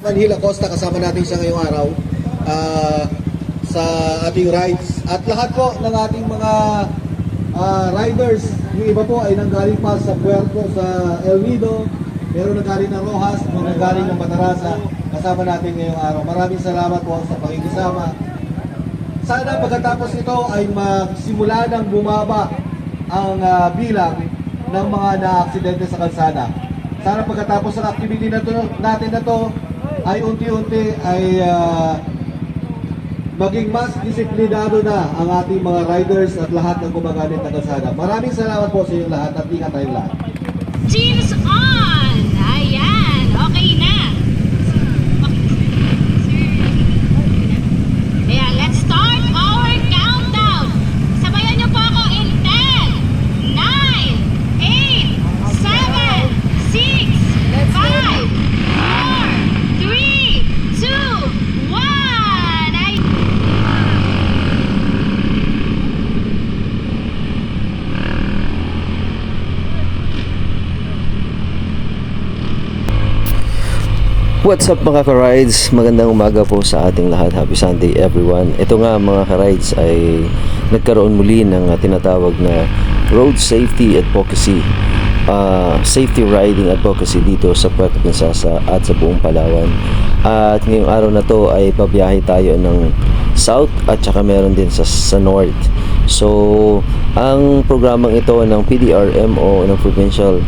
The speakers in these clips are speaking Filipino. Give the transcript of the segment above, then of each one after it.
Manhila Costa, kasama natin siya ngayong araw sa ating rides. At lahat po ng ating mga riders, yung iba po ay nanggaling pa sa Puerto, sa El Nido, meron nanggaling ng Rojas, meron nanggaling ng Matarasa, kasama natin ngayong araw. Maraming salamat po sa pakikisama. Sana pagkatapos ito ay magsimula ng bumaba ang bilang ng mga na-aksidente sa kalsada. Sana pagkatapos ng activity natin na to ay unti-unti ay maging mas disiplinado na ang ating mga riders at lahat ng gumagamit ng kalsada. Maraming salamat po sa inyong lahat at ingat tayong lahat. Teams on! Ayan, okay na. Ayan, let's start our countdown. Sabayan niyo po ako in 10, 9, 8, 7, 6, 5, 4, 3, 2, 1. What's up mga ka-rides? Magandang umaga po sa ating lahat. Happy Sunday everyone. Ito nga mga ka-rides ay nagkaroon muli ng tinatawag na Road Safety Advocacy Safety Riding Advocacy dito sa Puerto Princesa at sa buong Palawan. At ngayong araw na to ay pabiyahe tayo ng South at saka meron din sa North. So, ang programang ito ng PDRMO ng Provincial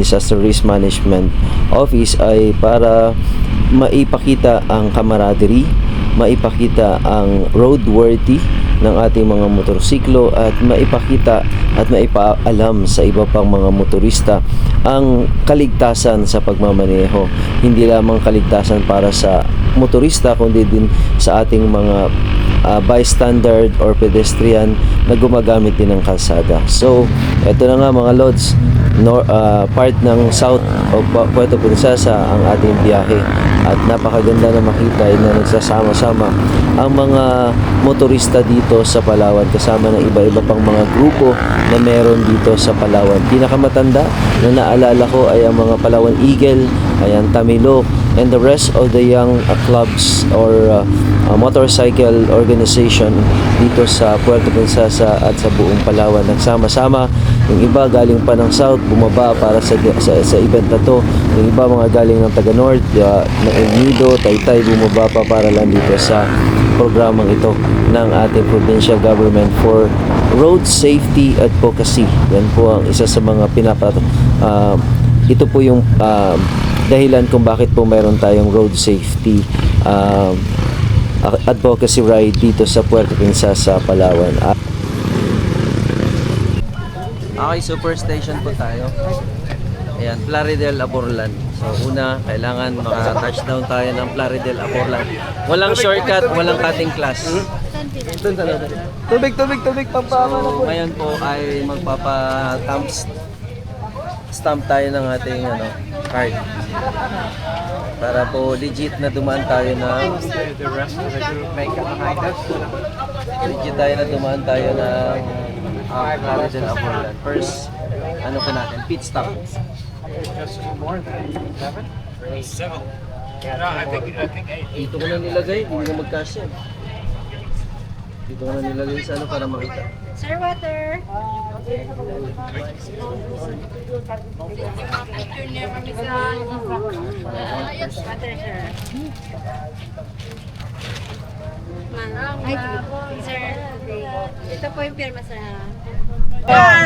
Disaster Risk Management Office ay para maipakita ang camaraderie, maipakita ang roadworthy ng ating mga motorsiklo at maipakita at maipaalam sa iba pang mga motorista ang kaligtasan sa pagmamaneho. Hindi lamang kaligtasan para sa motorista kundi din sa ating mga bystander or pedestrian na gumagamit din ng kalsada. So, eto na nga mga lods, part ng South o Puerto Princesa ang ating biyahe at napakaganda na makita na nagsasama-sama ang mga motorista dito sa Palawan kasama ng iba-iba pang mga grupo na meron dito sa Palawan. Pinakamatanda na naalala ko ay ang mga Palawan Eagle, ayan, Tamilok, and the rest of the young clubs or motorcycle organization dito sa Puerto Princesa at sa buong Palawan. Nagsama-sama, yung iba galing pa ng South, bumaba para sa event na to. Yung iba mga galing ng taga North, ng El Nido, Taytay, bumaba pa para lang dito sa programang ito ng ating provincial government for road safety advocacy. Yan po ang isa sa mga ito po yung dahilan kung bakit po mayroon tayong road safety advocacy ride dito sa Puerto Princesa, Palawan. Okay, superstation po tayo. Ayan, Plaridel, Aborlan. So una, kailangan maka-touchdown tayo ng Plaridel, Aborlan. Walang shortcut, walang cutting class. Tubig, pampama na po. Ngayon po ay stamp tayo ng ating card. Para po legit na dumaan tayo ng Plaridel, Aborlan. First, po natin, pit stop. Just more than 7? 7. No, I think 8. Dito ko na nilagay, hindi na magkasya. Dito ko na nilagay sa para makita. Sir, water. Water, sir. Ay, sir. Ito po yung pirma, sir.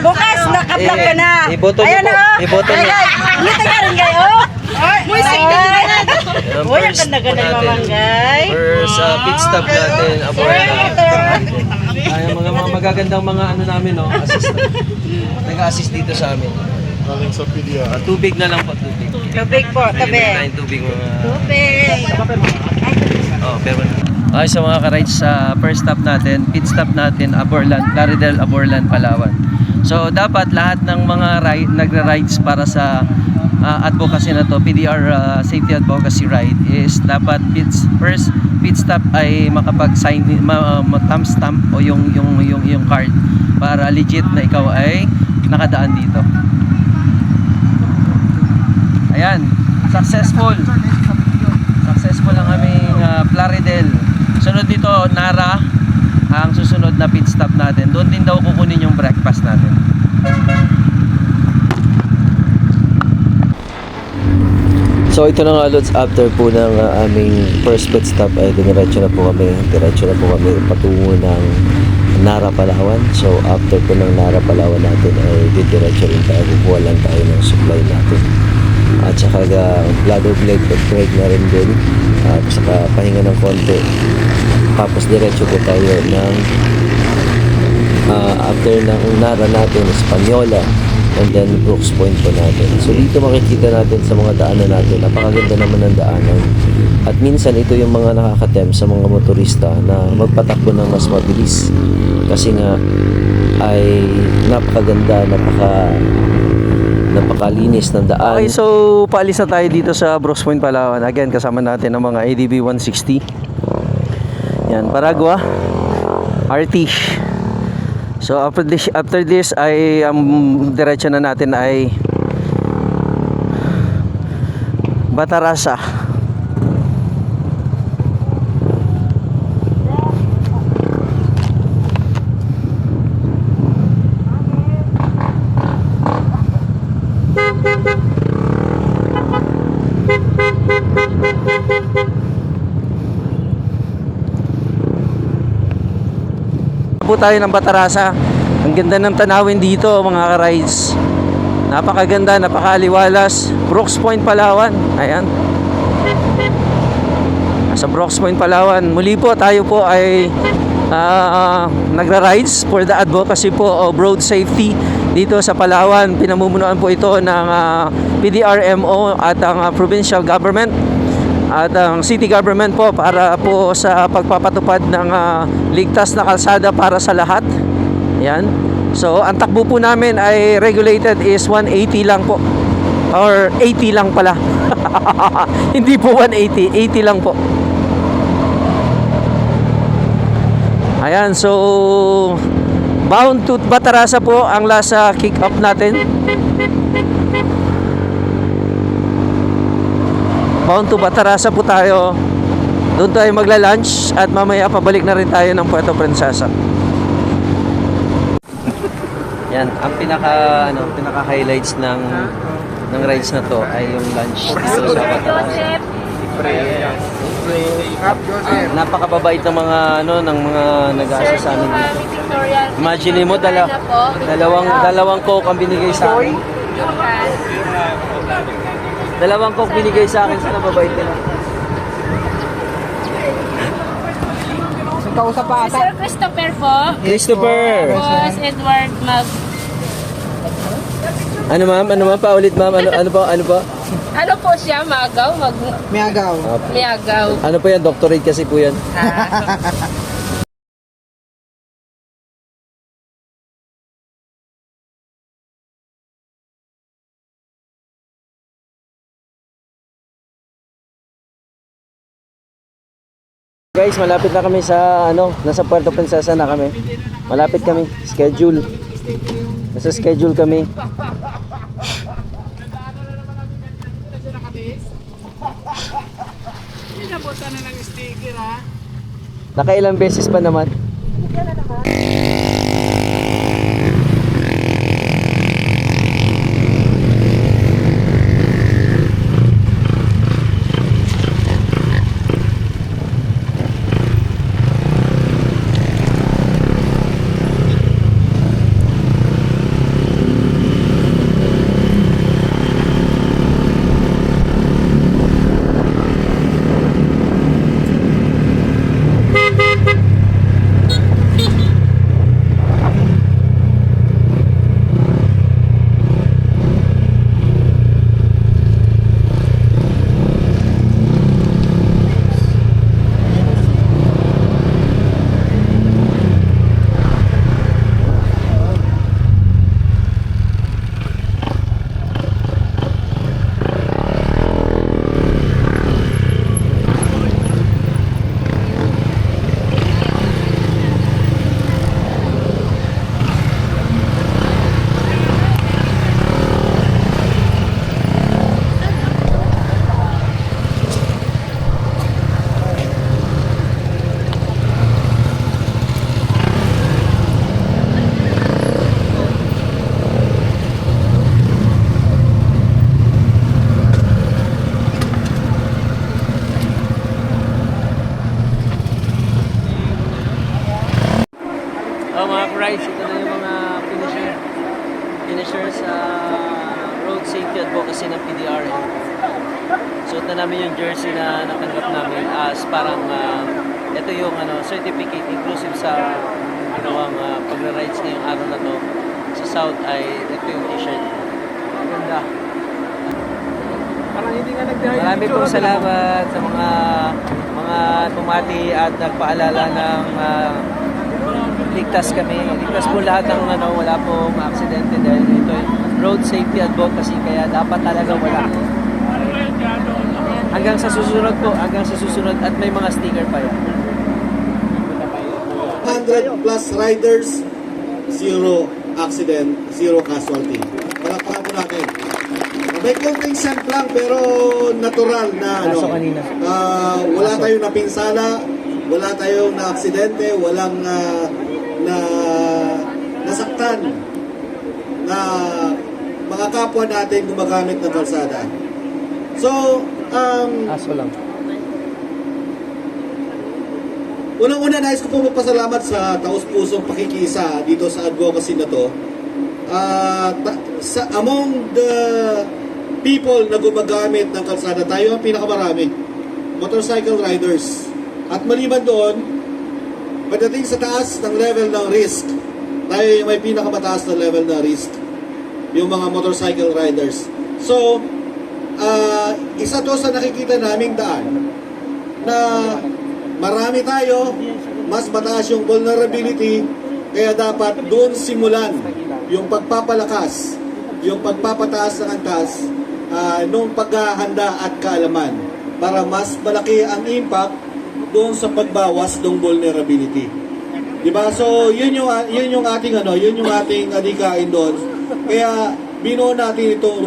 Bukas, nakablog ka na. Iboto niyo po. Iboto niyo. Ngiti ka rin kayo. Muising ka rin. Uy, ang ganda-ganda mamangay. First pit stop natin, Aborlan. Ay, mga magagandang mga namin, assist. Nag-assist dito sa amin. Galing sa PDR. Tubig na lang po, tubig. Tubig po, tabi. Tayong tubig mga... Tubig. Pero okay, sa mga ka-rides sa first stop natin, pit stop natin, Aborlan, Plaridel, Aborlan, Palawan. So dapat lahat ng mga nagra-rides para sa advocacy na to, PDR Safety Advocacy Ride, is dapat first pit stop ay makapag-sign, stamp o yung card para legit na ikaw ay nakadaan dito. Ayan, successful susunod nito, Nara, ang susunod na pit stop natin. Doon din daw kukunin yung breakfast natin. So ito na nga Lods, after po ng aming first pit stop ay diretso na po kami patungo ng Nara, Palawan. So after po ng Nara, Palawan natin ay diretso rin tayo, kukuha lang tayo ng supply natin. At saka bladder break na rin din, at saka pahinga ng konti. Tapos diretso po tayo ng after ng Nara natin, Española, and then Brooks Point po natin. So dito makikita natin sa mga daanan natin, napakaganda naman ng daanan. At minsan ito yung mga nakakatempt sa mga motorista na magpatakbo ng mas mabilis. Kasi nga ay napakaganda, napakalinis ng daan. Okay, so paalis na tayo dito sa Brooks Point, Palawan. Again, kasama natin ang mga ADB 160. Yan, Paragua, Artish. So after this ay diretso na natin ay Batarasa. Po tayo ng Batarasa. Ang ganda ng tanawin dito mga ka-rides. Napakaganda, napakaliwalas. Brooks Point, Palawan. Ayan. Sa Brooks Point, Palawan. Muli po tayo po ay nagra-rides for the advocacy po of road safety dito sa Palawan. Pinamumunuan po ito ng PDRMO at ang provincial government at ang city government po para po sa pagpapatupad ng ligtas na kalsada para sa lahat. Yan. So ang takbo po namin ay regulated is 180 lang po, or 80 lang pala. Hindi po 180, 80 lang po. Ayan, so bound to Batarasa po ang last kick up natin. Bound to Batarasa po tayo. Doon tayo magla-lunch at mamaya pabalik na rin tayo ng Puerto Princesa. Yan, ang pinaka-highlights ng rides na to ay yung lunch dito sa Batarasa. Napakababait ng mga ng mga nag-aasa sa amin dito. Imagine mo dalawang Coke ang binigay sa akin. Dalawang Coke binigay sa akin, sana mabait nila. Kausap pa ata. Sir Christopher po. Christopher! Boss Edward Mag. Ano ma'am? Paulit ma'am? Ano po? Ano po siya? Magaw? Miagaw. Miagaw. Ano po yan? Doctorate kasi po yan. Guys, malapit na kami sa nasa Puerto Princesa na kami. Malapit kami, nasa schedule kami. Inabutan na ng sticker ha. Nakailang beses pa naman. advocacy ng PDRM. Suot na namin yung jersey na natanggap namin as parang ito yung certificate inclusive sa ginawang pagra-rides ngayong araw na to. Sa South ay ito yung t-shirt. Maganda. Marami pong salamat sa mga tumati at nagpaalala ng ligtas kami. Ligtas po lahat ng wala pong aksidente dahil ito road safety advocacy kaya dapat talaga wala. Hanggang sa susunod at may mga sticker pa yan. 100 plus riders, 0 accident, 0 casualty. Palakpakan po natin. May konting scent lang pero natural na wala tayong napinsala, wala tayong na aksidente, walang nasaktan na mga kapwa natin gumagamit ng kalsada. So, unang-una, nais ko po magpasalamat sa taus-pusong pakikiisa dito sa advocacy na to. Among the people na gumagamit ng kalsada, tayo ang pinakamarami. Motorcycle riders. At maliban doon, pagdating sa taas ng level ng risk, tayo yung may pinakamataas na level na risk. Yung mga motorcycle riders. So, isa to sa nakikita naming daan na marami tayo, mas mataas yung vulnerability, kaya dapat doon simulan yung pagpapalakas, yung pagpapataas ng antas, nung paghahanda at kaalaman para mas malaki ang impact doon sa pagbawas ng vulnerability. Diba? So, yun yung ating yun yung ating adikain doon. Kaya binuo natin itong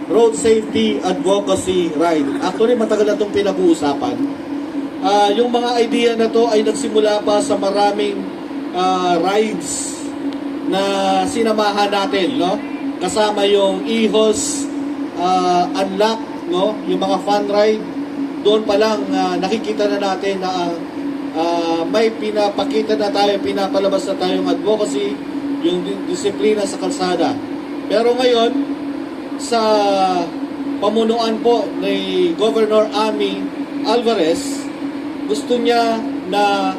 road safety advocacy ride. Actually, matagal na itong pinag-uusapan. Yung mga idea na to ay nagsimula pa sa maraming rides na sinamahan natin, no? Kasama yung IHOS Unlock, no? Yung mga fun ride. Doon pa lang nakikita na natin na may pinapakita na tayo, pinapalabas na tayong advocacy, yung disiplina sa kalsada. Pero ngayon, sa pamunuan po ni Governor Amy Alvarez, gusto niya na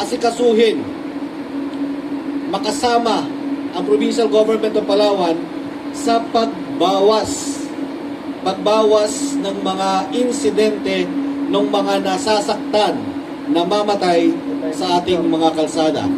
asikasuhin, makasama ang provincial government ng Palawan sa pagbawas ng mga insidente ng mga nasasaktan, namamatay sa ating mga kalsada.